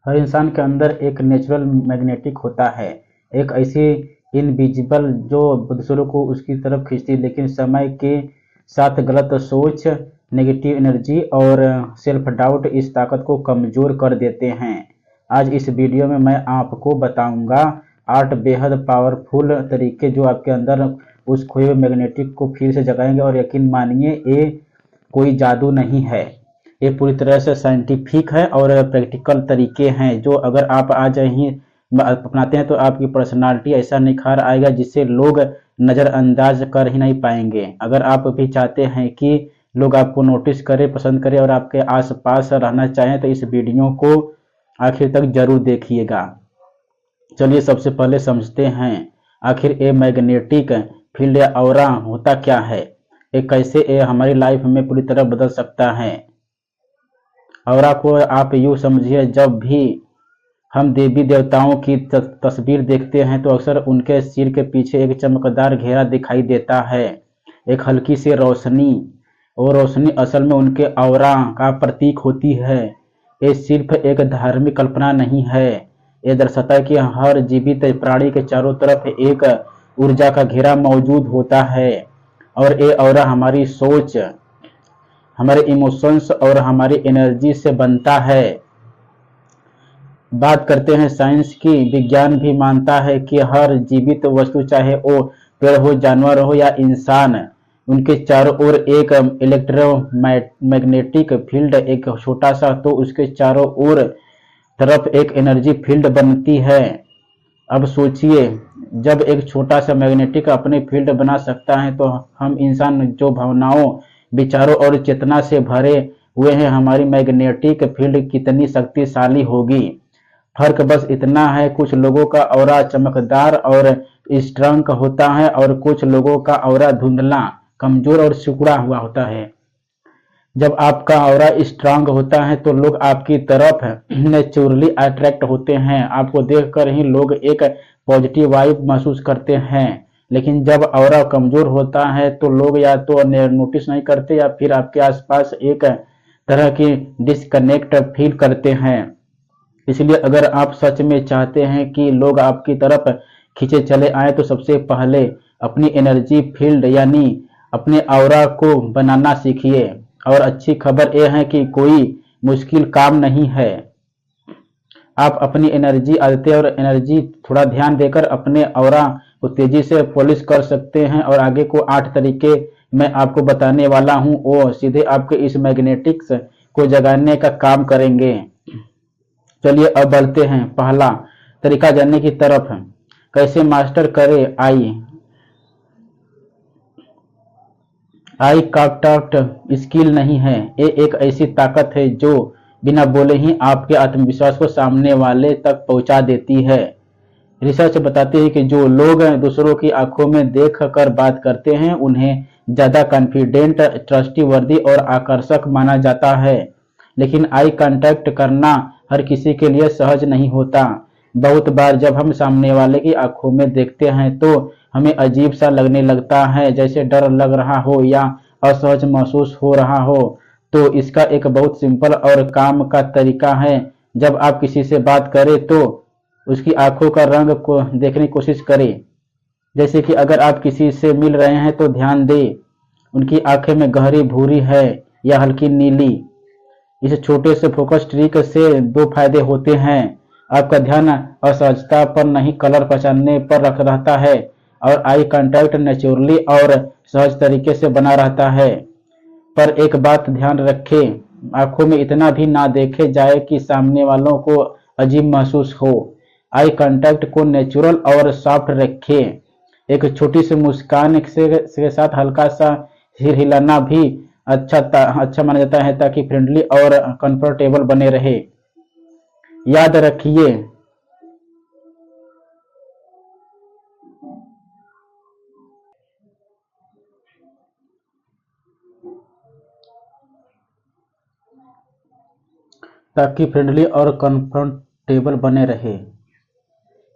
हर इंसान के अंदर एक नेचुरल मैग्नेटिक होता है, एक ऐसी इनविजिबल जो दूसरों को उसकी तरफ खींचती है, लेकिन समय के साथ गलत सोच, नेगेटिव एनर्जी और सेल्फ डाउट इस ताकत को कमज़ोर कर देते हैं। आज इस वीडियो में मैं आपको बताऊंगा 8 बेहद पावरफुल तरीके जो आपके अंदर उस खोए हुए मैग्नेटिक को फिर से जगाएंगे। और यकीन मानिए, ये कोई जादू नहीं है, ये पूरी तरह से साइंटिफिक है और प्रैक्टिकल तरीके हैं जो अगर आप आज ही अपनाते हैं तो आपकी पर्सनालिटी ऐसा निखार आएगा जिससे लोग नज़रअंदाज कर ही नहीं पाएंगे। अगर आप भी चाहते हैं कि लोग आपको नोटिस करें, पसंद करें और आपके आसपास रहना चाहें तो इस वीडियो को आखिर तक जरूर देखिएगा। चलिए सबसे पहले समझते हैं आखिर ये मैग्नेटिक फील्ड या ऑरा होता क्या है, ये कैसे ये हमारी लाइफ में पूरी तरह बदल सकता है। ऑरा को आप यूँ समझिए, जब भी हम देवी देवताओं की तस्वीर देखते हैं तो अक्सर उनके सिर के पीछे एक चमकदार घेरा दिखाई देता है, एक हल्की सी रोशनी। और रोशनी असल में उनके ऑरा का प्रतीक होती है। ये सिर्फ एक धार्मिक कल्पना नहीं है, ये दर्शाता है कि हर जीवित प्राणी के चारों तरफ एक ऊर्जा का घेरा मौजूद होता है और ये ऑरा हमारी सोच, हमारे इमोशंस और हमारी एनर्जी से बनता है। बात करते हैं साइंस की। विज्ञान भी मानता है कि हर जीवित वस्तु, चाहे वो पेड़ हो, जानवर हो या इंसान, उनके चारों ओर एक इलेक्ट्रोमैग्नेटिक फील्ड, एक छोटा सा तो उसके चारों ओर तरफ एक एनर्जी फील्ड बनती है। अब सोचिए, जब एक छोटा सा मैग्नेटिक अपने फील्ड बना सकता है तो हम इंसान जो भावनाओं, विचारों और चेतना से भरे हुए हैं, हमारी मैग्नेटिक फील्ड कितनी शक्तिशाली होगी। फर्क बस इतना है, कुछ लोगों का ऑरा चमकदार और स्ट्रांग होता है और कुछ लोगों का ऑरा धुंधला, कमजोर और सिकुड़ा हुआ होता है। जब आपका ऑरा स्ट्रांग होता है तो लोग आपकी तरफ नेचुरली अट्रैक्ट होते हैं, आपको देखकर ही लोग एक पॉजिटिव वाइब महसूस करते हैं। लेकिन जब ऑरा कमजोर होता है तो लोग या तो नोटिस नहीं करते या फिर आपके आसपास एक तरह की डिस्कनेक्ट फील करते हैं। इसलिए अगर आप सच में चाहते हैं कि लोग आपकी तरफ खींचे चले आए तो सबसे पहले अपनी एनर्जी फील्ड यानी अपने ऑरा को बनाना सीखिए। और अच्छी खबर यह है कि कोई मुश्किल काम नहीं है। आप अपनी एनर्जी आदतें और एनर्जी थोड़ा ध्यान देकर अपने ऑरा को तेजी से पॉलिश कर सकते हैं। और आगे को 8 तरीके मैं आपको बताने वाला हूं, वो सीधे आपके इस मैग्नेटिक्स को जगाने का काम करेंगे। चलिए अब बढ़ते हैं पहला तरीका जानने की तरफ। कैसे मास्टर करें आई कांटेक्ट स्किल नहीं है, ये एक ऐसी ताकत है जो बिना बोले ही आपके आत्मविश्वास को सामने वाले तक पहुंचा देती है। रिसर्च बताती है कि जो लोग दूसरों की आंखों में देख कर बात करते हैं उन्हें ज्यादा कॉन्फिडेंट, ट्रस्टीवर्दी और आकर्षक माना जाता है। लेकिन आई कांटेक्ट करना हर किसी के लिए सहज नहीं होता। बहुत बार जब हम सामने वाले की आंखों में देखते हैं तो हमें अजीब सा लगने लगता है, जैसे डर लग रहा हो या असहज महसूस हो रहा हो। तो इसका एक बहुत सिंपल और काम का तरीका है। जब आप किसी से बात करें तो उसकी आंखों का रंग को देखने की कोशिश करें। जैसे कि अगर आप किसी से मिल रहे हैं तो ध्यान दें उनकी आंखें में गहरी भूरी है या हल्की नीली। इस छोटे से फोकस ट्रिक से 2 फायदे होते हैं। आपका ध्यान असहजता पर नहीं, कलर पहचानने पर रहता है और आई कांटेक्ट नेचुरली और सहज तरीके से बना रहता है। पर एक बात ध्यान रखें, आंखों में इतना भी ना देखे जाए कि सामने वालों को अजीब महसूस हो। आई कांटेक्ट को नेचुरल और सॉफ्ट रखें। एक छोटी सी मुस्कान के साथ हल्का सा सिर हिलाना भी अच्छा माना जाता है ताकि फ्रेंडली और कंफर्टेबल बने रहे। याद रखिए,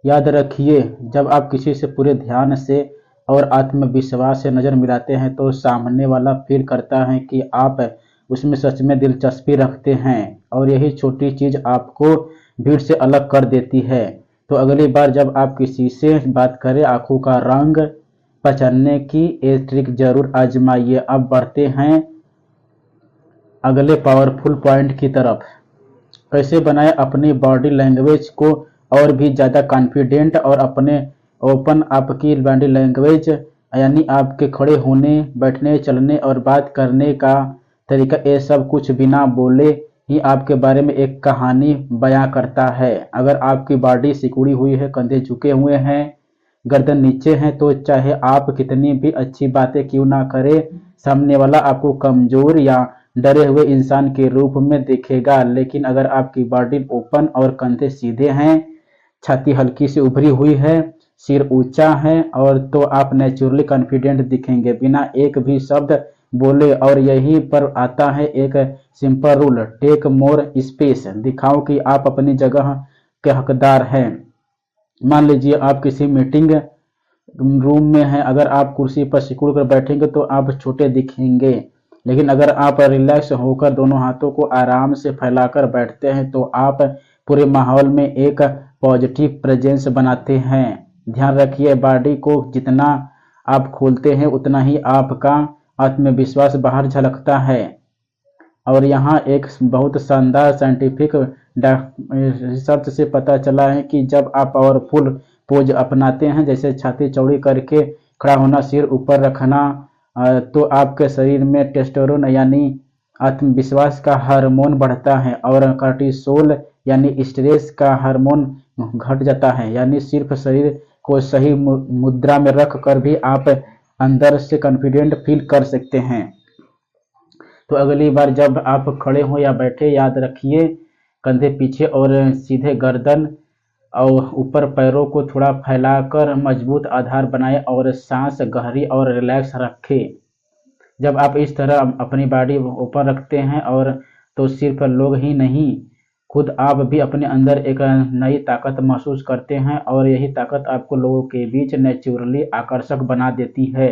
याद रखिए, जब आप किसी से पूरे ध्यान से और आत्मविश्वास से नज़र मिलाते हैं तो सामने वाला फील करता है कि आप उसमें सच में दिलचस्पी रखते हैं। और यही छोटी चीज़ आपको भीड़ से अलग कर देती है। तो अगली बार जब आप किसी से बात करें, आंखों का रंग पहचानने की ये ट्रिक जरूर आजमाइए। अब बढ़ते हैं अगले पावरफुल पॉइंट की तरफ। कैसे बनाएं अपनी बॉडी लैंग्वेज को और भी ज़्यादा कॉन्फिडेंट और अपने ओपन। आपकी बॉडी लैंग्वेज यानी आपके खड़े होने, बैठने, चलने और बात करने का तरीका, ये सब कुछ बिना बोले ही आपके बारे में एक कहानी बयां करता है। अगर आपकी बॉडी सिकुड़ी हुई है, कंधे झुके हुए हैं, गर्दन नीचे है, तो चाहे आप कितनी भी अच्छी बातें क्यों ना करें, सामने वाला आपको कमजोर या डरे हुए इंसान के रूप में दिखेगा। लेकिन अगर आपकी बॉडी ओपन और कंधे सीधे हैं, छाती हल्की सी उभरी हुई है, सिर ऊंचा है, और तो आप नेचुरली कॉन्फिडेंट दिखेंगे बिना एक भी शब्द बोले। और यहीं पर आता है एक simple rule, take more space. दिखाओ कि आप अपनी जगह के हकदार हैं। मान लीजिए आप किसी मीटिंग रूम में हैं, अगर आप कुर्सी पर सिकुड़ कर बैठेंगे तो आप छोटे दिखेंगे। लेकिन अगर आप रिलैक्स होकर दोनों हाथों को आराम से फैलाकर बैठते हैं तो आप पूरे माहौल में एक पॉजिटिव प्रेजेंस बनाते हैं। ध्यान रखिए, बॉडी को जितना आप खोलते हैं उतना ही आपका आत्मविश्वास बाहर झलकता है। और यहाँ एक बहुत शानदार साइंटिफिक रिसर्च से पता चला है कि जब आप पावरफुल पोज अपनाते हैं, जैसे छाती चौड़ी करके खड़ा होना, सिर ऊपर रखना, तो आपके शरीर में टेस्टोस्टेरोन यानी आत्मविश्वास का हार्मोन बढ़ता है और कार्टिसोल यानी स्ट्रेस का हार्मोन घट जाता है। यानी सिर्फ शरीर को सही मुद्रा में रख कर भी आप अंदर से कॉन्फिडेंट फील कर सकते हैं। तो अगली बार जब आप खड़े हो या बैठे, याद रखिए कंधे पीछे और सीधे, गर्दन और ऊपर, पैरों को थोड़ा फैलाकर मजबूत आधार बनाएं और सांस गहरी और रिलैक्स रखें। जब आप इस तरह अपनी बॉडी ऊपर रखते हैं और तो सिर्फ लोग ही नहीं, खुद आप भी अपने अंदर एक नई ताकत महसूस करते हैं और यही ताकत आपको लोगों के बीच नेचुरली आकर्षक बना देती है।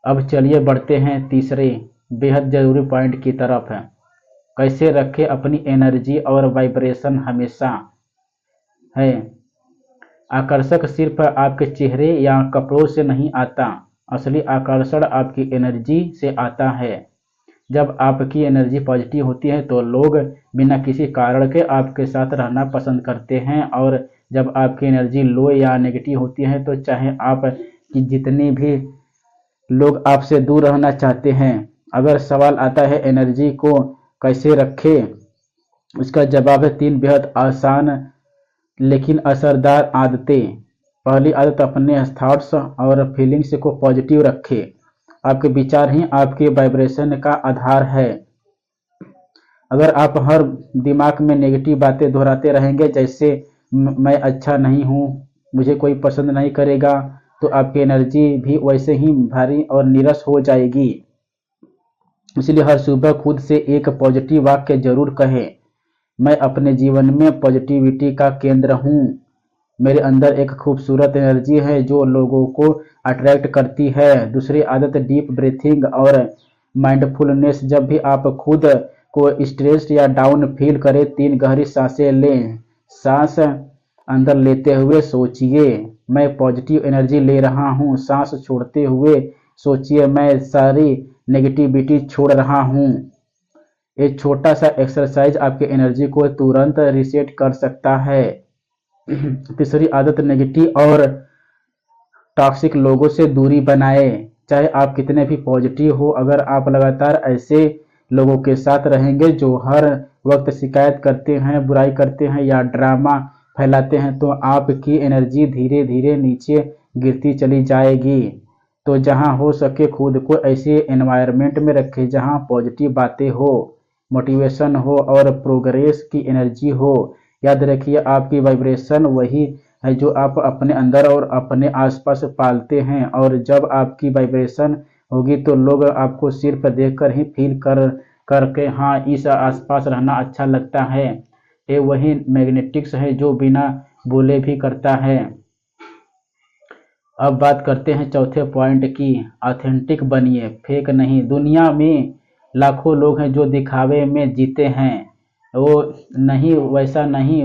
अब चलिए बढ़ते हैं तीसरे बेहद जरूरी पॉइंट की तरफ है। कैसे रखें अपनी एनर्जी और वाइब्रेशन हमेशा है। आकर्षक सिर्फ आपके चेहरे या कपड़ों से नहीं आता, असली आकर्षण आपकी एनर्जी से आता है। जब आपकी एनर्जी पॉजिटिव होती है तो लोग बिना किसी कारण के आपके साथ रहना पसंद करते हैं, और जब आपकी एनर्जी लो या नेगेटिव होती है तो चाहे आप कि जितने भी लोग आपसे दूर रहना चाहते हैं। अगर सवाल आता है एनर्जी को कैसे रखें, उसका जवाब है 3 बेहद आसान लेकिन असरदार आदतें। पहली आदत, अपने थॉट्स और फीलिंग्स को पॉजिटिव रखें। आपके विचार ही आपके वाइब्रेशन का आधार है। अगर आप हर दिमाग में नेगेटिव बातें दोहराते रहेंगे, जैसे मैं अच्छा नहीं हूँ, मुझे कोई पसंद नहीं करेगा, तो आपकी एनर्जी भी वैसे ही भारी और नीरस हो जाएगी। इसलिए हर सुबह खुद से एक पॉजिटिव वाक्य जरूर कहें। मैं अपने जीवन में पॉजिटिविटी का केंद्र हूँ। मेरे अंदर एक खूबसूरत एनर्जी है जो लोगों को अट्रैक्ट करती है। दूसरी आदत, डीप ब्रीथिंग और माइंडफुलनेस। जब भी आप खुद को स्ट्रेस्ड या डाउन फील करें, 3 गहरी सांसें लें। सांस अंदर लेते हुए सोचिए, मैं पॉजिटिव एनर्जी ले रहा हूँ। सांस छोड़ते हुए सोचिए, मैं सारी नेगेटिविटी छोड़ रहा हूँ। एक छोटा सा एक्सरसाइज आपके एनर्जी को तुरंत रीसेट कर सकता है। तीसरी आदत, नेगेटिव और टॉक्सिक लोगों से दूरी बनाए। चाहे आप कितने भी पॉजिटिव हो, अगर आप लगातार ऐसे लोगों के साथ रहेंगे जो हर वक्त शिकायत करते हैं, बुराई करते हैं या ड्रामा फैलाते हैं, तो आपकी एनर्जी धीरे धीरे नीचे गिरती चली जाएगी। तो जहां हो सके खुद को ऐसे एनवायरनमेंट में रखें जहां पॉजिटिव बातें हो, मोटिवेशन हो और प्रोग्रेस की एनर्जी हो। याद रखिए, आपकी वाइब्रेशन वही है जो आप अपने अंदर और अपने आसपास पालते हैं, और जब आपकी वाइब्रेशन होगी तो लोग आपको सिर्फ देखकर ही फील करके हाँ, इस आसपास रहना अच्छा लगता है। ये वही मैग्नेटिक्स है जो बिना बोले भी करता है। अब बात करते हैं चौथे पॉइंट की, ऑथेंटिक बनिए, फेक नहीं। दुनिया में लाखों लोग हैं जो दिखावे में जीते हैं, वो नहीं, वैसा नहीं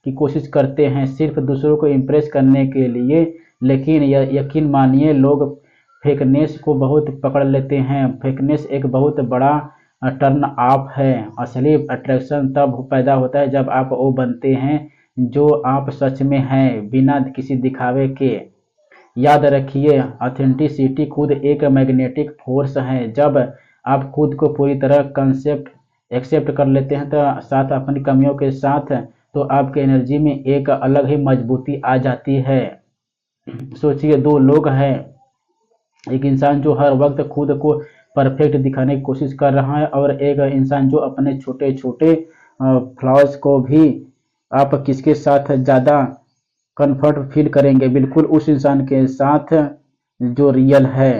की कोशिश करते हैं सिर्फ दूसरों को इम्प्रेस करने के लिए। लेकिन यकीन मानिए, लोग फेकनेस को बहुत पकड़ लेते हैं। फेकनेस एक बहुत बड़ा टर्न ऑफ है। असली अट्रैक्शन तब पैदा होता है जब आप वो बनते हैं जो आप सच में हैं, बिना किसी दिखावे के। याद रखिए, ऑथेंटिसिटी खुद एक मैग्नेटिक फोर्स है। जब आप खुद को पूरी तरह कंसेप्ट एक्सेप्ट कर लेते हैं तो साथ अपनी कमियों के साथ, तो आपके एनर्जी में एक अलग ही मजबूती आ जाती है। सोचिए, दो लोग हैं, एक इंसान जो हर वक्त खुद को परफेक्ट दिखाने की कोशिश कर रहा है, और एक इंसान जो अपने छोटे छोटे फ्लॉज को भी, आप किसके साथ ज़्यादा कंफर्ट फील करेंगे? बिल्कुल उस इंसान के साथ जो रियल है।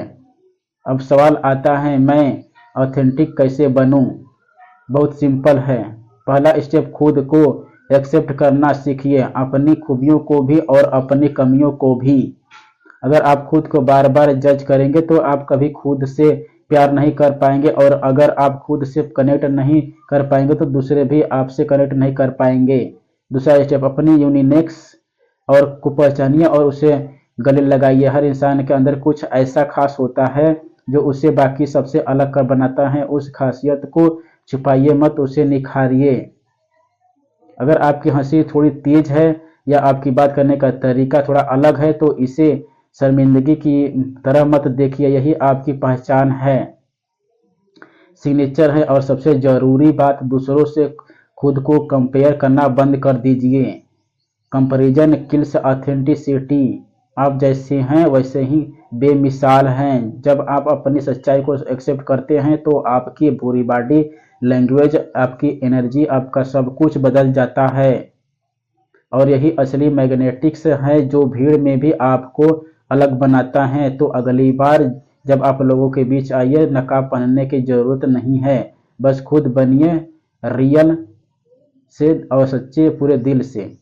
अब सवाल आता है, मैं ऑथेंटिक कैसे बनूं? बहुत सिंपल है। पहला स्टेप, खुद को एक्सेप्ट करना सीखिए, अपनी खूबियों को भी और अपनी कमियों को भी। अगर आप खुद को बार बार जज करेंगे तो आप कभी खुद से प्यार नहीं कर पाएंगे, और अगर आप खुद से कनेक्ट नहीं कर पाएंगे तो दूसरे भी आपसे कनेक्ट नहीं कर पाएंगे। दूसरा स्टेप, अपनी यूनिनेक्स और को पहचानिए और उसे गले लगाइए। हर इंसान के अंदर कुछ ऐसा खास होता है जो उसे बाकी सबसे अलग कर बनाता है। उस खासियत को छुपाइए मत, उसे निखारिए। अगर आपकी हंसी थोड़ी तेज है या आपकी बात करने का तरीका थोड़ा अलग है तो इसे शर्मिंदगी की तरह मत देखिए, यही आपकी पहचान है, सिग्नेचर है। और सबसे जरूरी बात, दूसरों से खुद को कंपेयर करना बंद कर दीजिए। Comparison kills authenticity. आप जैसे हैं वैसे ही बेमिसाल हैं। जब आप अपनी सच्चाई को एक्सेप्ट करते हैं तो आपकी पूरी बॉडी लैंग्वेज, आपकी एनर्जी, आपका सब कुछ बदल जाता है। और यही असली मैग्नेटिक्स है जो भीड़ में भी आपको अलग बनाता है। तो अगली बार जब आप लोगों के बीच आइए, नकाब पहनने की जरूरत नहीं है, बस खुद बनिए, रियल से और सच्चे पूरे दिल से।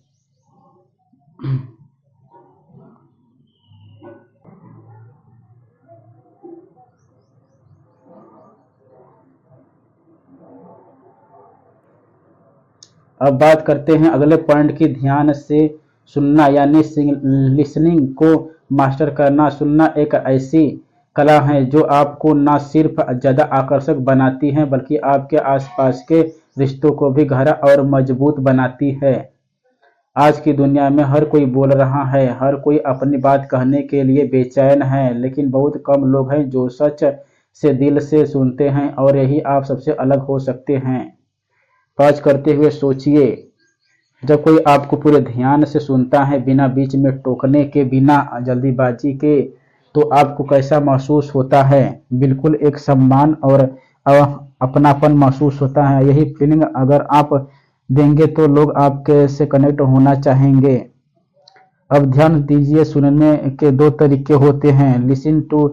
अब बात करते हैं अगले पॉइंट की, ध्यान से सुनना यानी लिसनिंग को मास्टर करना। सुनना एक ऐसी कला है जो आपको न सिर्फ ज़्यादा आकर्षक बनाती है बल्कि आपके आसपास के रिश्तों को भी गहरा और मजबूत बनाती है। आज की दुनिया में हर कोई बोल रहा है, हर कोई अपनी बात कहने के लिए बेचैन है, लेकिन बहुत कम लोग हैं जो सच से दिल से सुनते हैं, और यही आप सबसे अलग हो सकते हैं। पॉज करते हुए सोचिए, जब कोई आपको पूरे ध्यान से सुनता है, बिना बीच में टोकने के, बिना जल्दीबाजी के, तो आपको कैसा महसूस होता है? बिल्कुल एक सम्मान और अपनापन महसूस होता है। यही फीलिंग अगर आप देंगे तो लोग आपके से कनेक्ट होना चाहेंगे। अब ध्यान दीजिए, सुनने के दो तरीके होते हैं, लिसन टू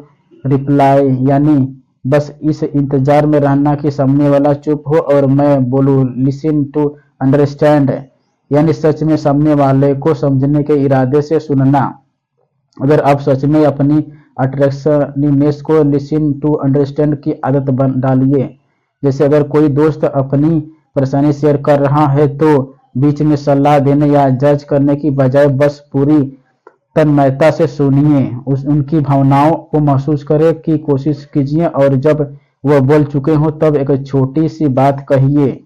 रिप्लाई, यानी बस इस इंतजार में रहना कि सामने वाला चुप हो और मैं बोलूं। लिसन टू अंडरस्टैंड, यानी सच में सामने वाले को समझने के इरादे से सुनना। अगर आप सच में अपनी अट्रैक्शनिनेस को लिसन टू अंडरस्टैंड की आदत डालिए। जैसे अगर कोई दोस्त अपनी परेशानी शेयर कर रहा है तो बीच में सलाह देने या जज करने की बजाय बस पूरी तन्मयता से सुनिए, उनकी भावनाओं को महसूस करें की कोशिश कीजिए, और जब वह बोल चुके हो तब एक छोटी सी बात कहिए,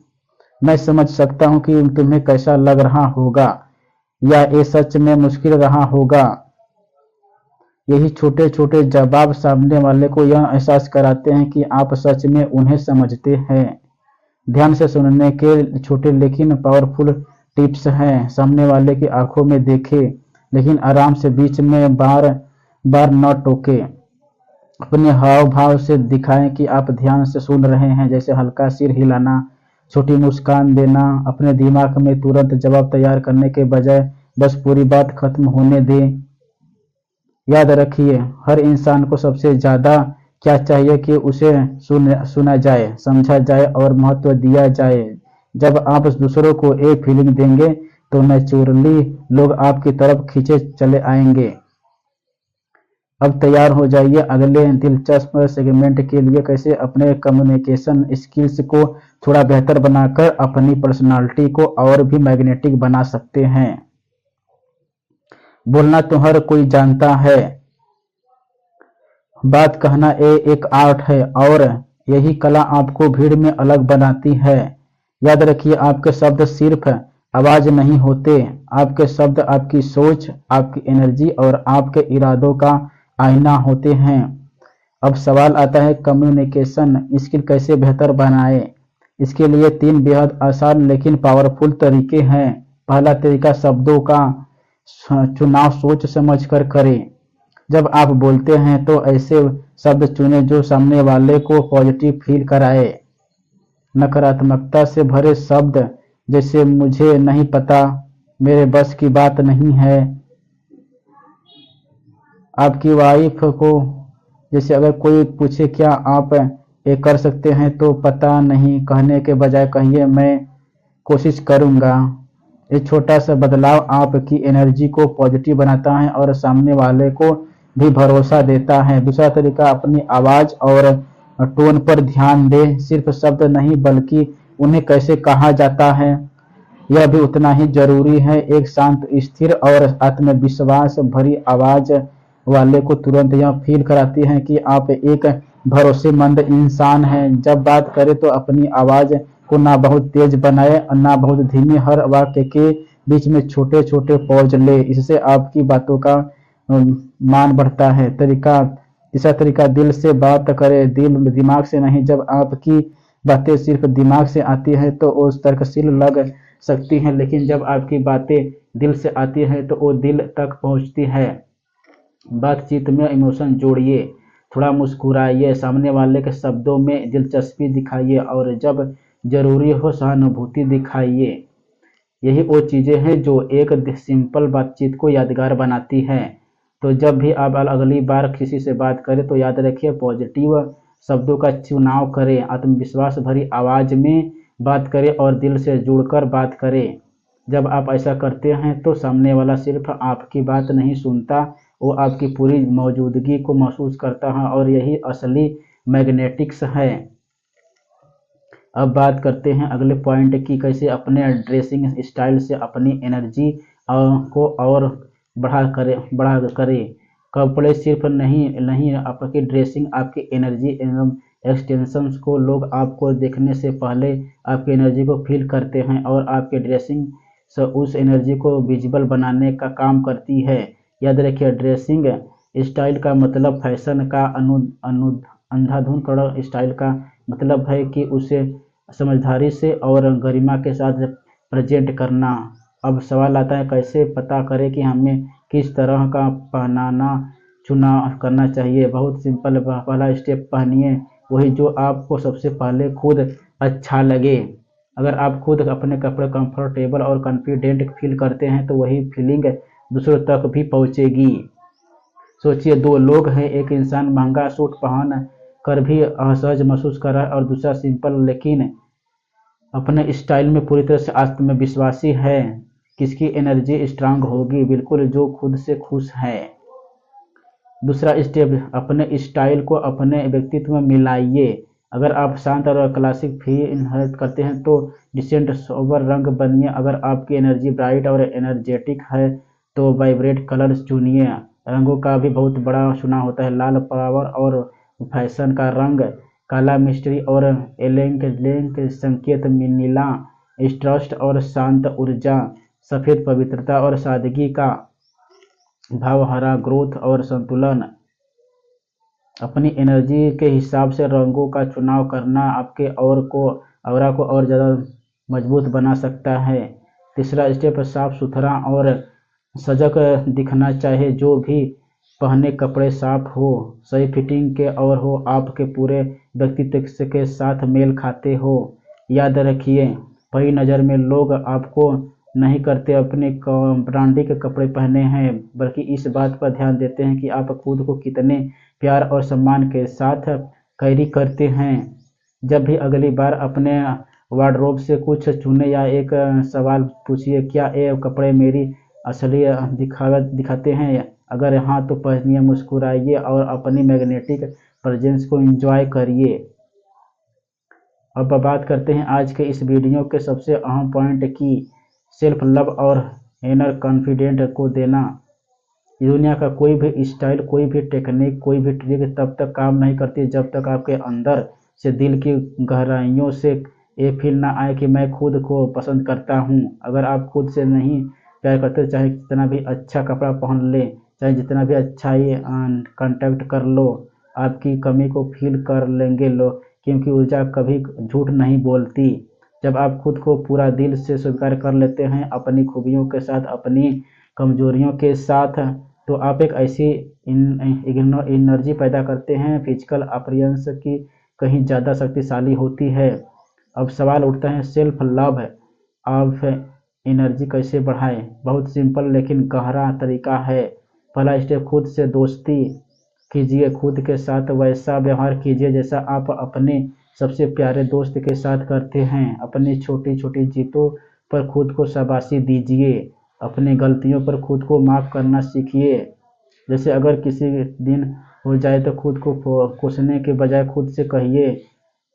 मैं समझ सकता हूँ कि तुम्हें कैसा लग रहा होगा, या ये सच में मुश्किल रहा होगा। यही छोटे छोटे जवाब सामने वाले को यह एहसास कराते हैं कि आप सच में उन्हें समझते हैं। ध्यान से सुनने के छोटे लेकिन पावरफुल टिप्स हैं। सामने वाले की आंखों में देखें, लेकिन आराम से, बीच में बार बार न टोके। अपने हाव भाव से दिखाएं कि आप ध्यान से सुन रहे हैं, जैसे हल्का सिर हिलाना, छोटी मुस्कान देना। अपने दिमाग में तुरंत जवाब तैयार करने के बजाय बस पूरी बात खत्म होने दें। याद रखिए, हर इंसान को सबसे ज़्यादा क्या चाहिए कि उसे सुना जाए, समझा जाए और महत्व दिया जाए। जब आप दूसरों को एक फीलिंग देंगे तो नेचुरली लोग आपकी तरफ खींचे चले आएंगे। अब तैयार हो जाइए अगले दिलचस्प सेगमेंट के लिए, कैसे अपने कम्युनिकेशन स्किल्स को थोड़ा बेहतर बनाकर अपनी पर्सनालिटी को और भी मैग्नेटिक बना सकते हैं। बोलना तो हर कोई जानता है, बात कहना एक आर्ट है और यही कला आपको भीड़ में अलग बनाती है। याद रखिए, आपके शब्द सिर्फ आवाज नहीं होते, आपके शब्द आपकी सोच, आपकी एनर्जी और आपके इरादों का आईना होते हैं। अब सवाल आता है, कम्युनिकेशन स्किल कैसे बेहतर बनाए। इसके लिए 3 बेहद आसान लेकिन पावरफुल तरीके हैं। पहला तरीका, शब्दों का चुनाव सोच समझ कर करें। जब आप बोलते हैं तो ऐसे शब्द चुनें जो सामने वाले को पॉजिटिव फील कराए। नकारात्मकता से भरे शब्द जैसे मुझे नहीं पता, मेरे बस की बात नहीं है, आपकी वाइफ को, जैसे अगर कोई पूछे क्या आप ये कर सकते हैं तो पता नहीं कहने के बजाय कहिए मैं कोशिश करूंगा। ये छोटा सा बदलाव आपकी एनर्जी को पॉजिटिव बनाता है और सामने वाले को भी भरोसा देता है। दूसरा तरीका, अपनी आवाज और टोन पर ध्यान दें। सिर्फ शब्द नहीं बल्कि उन्हें कैसे कहा जाता है यह भी उतना ही जरूरी है। एक शांत, स्थिर और आत्मविश्वास भरी आवाज वाले को तुरंत यह फील कराती है कि आप एक भरोसेमंद इंसान हैं। जब बात करें तो अपनी आवाज को ना बहुत तेज बनाए और ना बहुत धीमी। हर वाक्य के बीच में छोटे छोटे पॉज ले, इससे आपकी बातों का मान बढ़ता है। तीसरा तरीका, दिल से बात करें, दिमाग से नहीं। जब आपकी बातें सिर्फ दिमाग से आती है तो वो तर्कशील लग सकती हैं, लेकिन जब आपकी बातें दिल से आती है तो वो दिल तक पहुंचती है। बातचीत में इमोशन जोड़िए, थोड़ा मुस्कुराइए, सामने वाले के शब्दों में दिलचस्पी दिखाइए और जब जरूरी हो सहानुभूति दिखाइए। यही वो चीज़ें हैं जो एक सिंपल बातचीत को यादगार बनाती हैं। तो जब भी आप अगली बार किसी से बात करें तो याद रखिए, पॉजिटिव शब्दों का चुनाव करें, आत्मविश्वास भरी आवाज़ में बात करें और दिल से जुड़कर बात करें। जब आप ऐसा करते हैं तो सामने वाला सिर्फ आपकी बात नहीं सुनता, वो आपकी पूरी मौजूदगी को महसूस करता है और यही असली मैग्नेटिक्स है। अब बात करते हैं अगले पॉइंट की, कैसे अपने ड्रेसिंग स्टाइल से अपनी एनर्जी को और बढ़ा करें। कपड़े सिर्फ नहीं आपकी ड्रेसिंग आपकी एनर्जी एवं एक्सटेंशंस को, लोग आपको देखने से पहले आपकी एनर्जी को फील करते हैं और आपकी ड्रेसिंग से उस एनर्जी को विजिबल बनाने का काम करती है। याद रखिए, ड्रेसिंग स्टाइल का मतलब फैशन का अंधाधुंध स्टाइल का मतलब है कि उसे समझदारी से और गरिमा के साथ प्रेजेंट करना। अब सवाल आता है, कैसे पता करें कि हमें किस तरह का पहनाना चुनाव करना चाहिए। बहुत सिंपल, पहला स्टेप, पहनिए वही जो आपको सबसे पहले खुद अच्छा लगे। अगर आप खुद अपने कपड़े कंफर्टेबल और कॉन्फिडेंट फील करते हैं तो वही फीलिंग दूसरों तक भी पहुंचेगी। सोचिए, 2 लोग हैं, एक इंसान महंगा सूट पहन कर भी असहज महसूस कर रहा है और दूसरा सिंपल लेकिन अपने स्टाइल में पूरी तरह से आत्मविश्वासी है। किसकी एनर्जी स्ट्रांग होगी? बिल्कुल जो खुद से खुश है। दूसरा स्टेप, अपने स्टाइल को अपने व्यक्तित्व में मिलाइए। अगर आप शांत और क्लासिक फील करते हैं तो डिसेंट सोबर रंग बनिए। अगर आपकी एनर्जी ब्राइट और एनर्जेटिक है तो वाइब्रेट कलर्स चुनिए। रंगों का भी बहुत बड़ा चुनाव होता है। लाल पावर और फैशन का रंग, काला मिस्ट्री और एलेंक संकेत में, नीला ट्रस्ट और शांत ऊर्जा, सफेद पवित्रता और सादगी का भाव, हरा ग्रोथ और संतुलन। अपनी एनर्जी के हिसाब से रंगों का चुनाव करना आपके ऑरा को और ज़्यादा मजबूत बना सकता है। तीसरा स्टेप, साफ सुथरा और सजग दिखना चाहिए। जो भी पहने कपड़े साफ हो, सही फिटिंग के और हो, आपके पूरे व्यक्तित्व के साथ मेल खाते हो। याद रखिए, पहली नज़र में लोग आपको नहीं करते अपने ब्रांडिंग के कपड़े पहने हैं, बल्कि इस बात पर ध्यान देते हैं कि आप खुद को कितने प्यार और सम्मान के साथ कैरी करते हैं। जब भी अगली बार अपने वार्डरोब से कुछ चुने या एक सवाल पूछिए, क्या ये कपड़े मेरी असली दिखाते हैं अगर हाँ तो पहनिए, मुस्कुराइए और अपनी मैग्नेटिक प्रेजेंस को एंजॉय करिए। अब बात करते हैं आज के इस वीडियो के सबसे अहम पॉइंट की सेल्फ लव और इनर कॉन्फिडेंट को देना। दुनिया का कोई भी स्टाइल, कोई भी टेक्निक, कोई भी ट्रिक तब तक काम नहीं करती जब तक आपके अंदर से, दिल की गहराइयों से ये फील ना आए कि मैं खुद को पसंद करता हूँ। अगर आप खुद से नहीं प्यार करते, चाहे जितना भी अच्छा कपड़ा पहन ले, चाहे जितना भी अच्छा ही कांटेक्ट कर लो, आपकी कमी को फील कर लेंगे लोग, क्योंकि ऊर्जा कभी झूठ नहीं बोलती। जब आप खुद को पूरा दिल से स्वीकार कर लेते हैं, अपनी खूबियों के साथ, अपनी कमजोरियों के साथ, तो आप एक ऐसी एनर्जी पैदा करते हैं फिजिकल अपीयरेंस की कहीं ज़्यादा शक्तिशाली होती है। अब सवाल उठता है, सेल्फ लव आप एनर्जी कैसे बढ़ाएं? बहुत सिंपल लेकिन गहरा तरीका है। पहला स्टेप, खुद से दोस्ती कीजिए। खुद के साथ वैसा व्यवहार कीजिए जैसा आप अपने सबसे प्यारे दोस्त के साथ करते हैं। अपनी छोटी छोटी जीतों पर खुद को शाबाशी दीजिए। अपनी गलतियों पर खुद को माफ़ करना सीखिए। जैसे अगर किसी दिन हो जाए तो खुद को कोसने के बजाय खुद से कहिए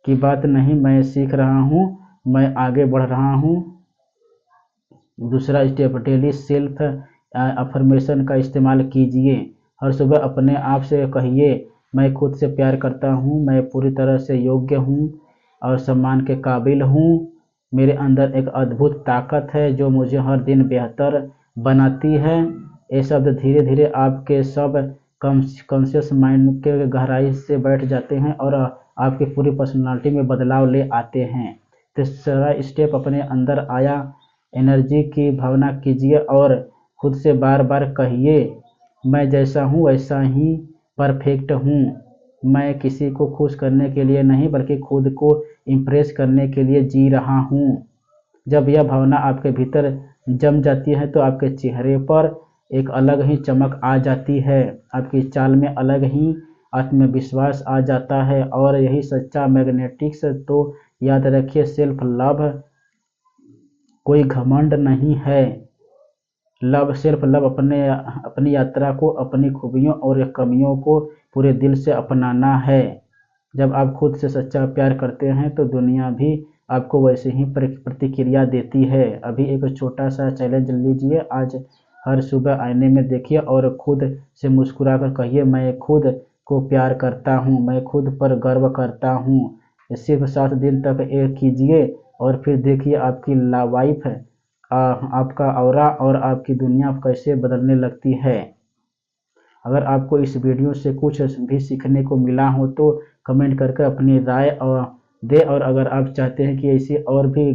कि बात नहीं, मैं सीख रहा हूँ, मैं आगे बढ़ रहा हूँ। दूसरा स्टेप, डेली सेल्फ अफर्मेशन का इस्तेमाल कीजिए। हर सुबह अपने आप से कहिए, मैं खुद से प्यार करता हूँ, मैं पूरी तरह से योग्य हूँ और सम्मान के काबिल हूँ। मेरे अंदर एक अद्भुत ताकत है जो मुझे हर दिन बेहतर बनाती है। ये शब्द धीरे धीरे आपके सब कॉन्शियस माइंड के गहराई से बैठ जाते हैं और आपकी पूरी पर्सनालिटी में बदलाव ले आते हैं। तीसरा स्टेप, अपने अंदर आया एनर्जी की भावना कीजिए और खुद से बार बार कहिए, मैं जैसा हूँ वैसा ही परफेक्ट हूँ। मैं किसी को खुश करने के लिए नहीं बल्कि खुद को इम्प्रेस करने के लिए जी रहा हूँ। जब यह भावना आपके भीतर जम जाती है तो आपके चेहरे पर एक अलग ही चमक आ जाती है, आपकी चाल में अलग ही आत्मविश्वास आ जाता है और यही सच्चा मैग्नेटिक्स। तो याद रखिए, सेल्फ लव कोई घमंड नहीं है। सेल्फ लव अपनी यात्रा को, अपनी खूबियों और कमियों को पूरे दिल से अपनाना है। जब आप खुद से सच्चा प्यार करते हैं तो दुनिया भी आपको वैसे ही प्रतिक्रिया देती है। अभी एक छोटा सा चैलेंज लीजिए। आज हर सुबह आईने में देखिए और खुद से मुस्कुरा कर कहिए, मैं खुद को प्यार करता हूँ, मैं खुद पर गर्व करता हूँ। सिर्फ 7 दिन तक ये कीजिए और फिर देखिए आपकी लाइफ, आपका ऑरा और आपकी दुनिया कैसे बदलने लगती है। अगर आपको इस वीडियो से कुछ भी सीखने को मिला हो तो कमेंट करके अपनी राय और दे, और अगर आप चाहते हैं कि ऐसी और भी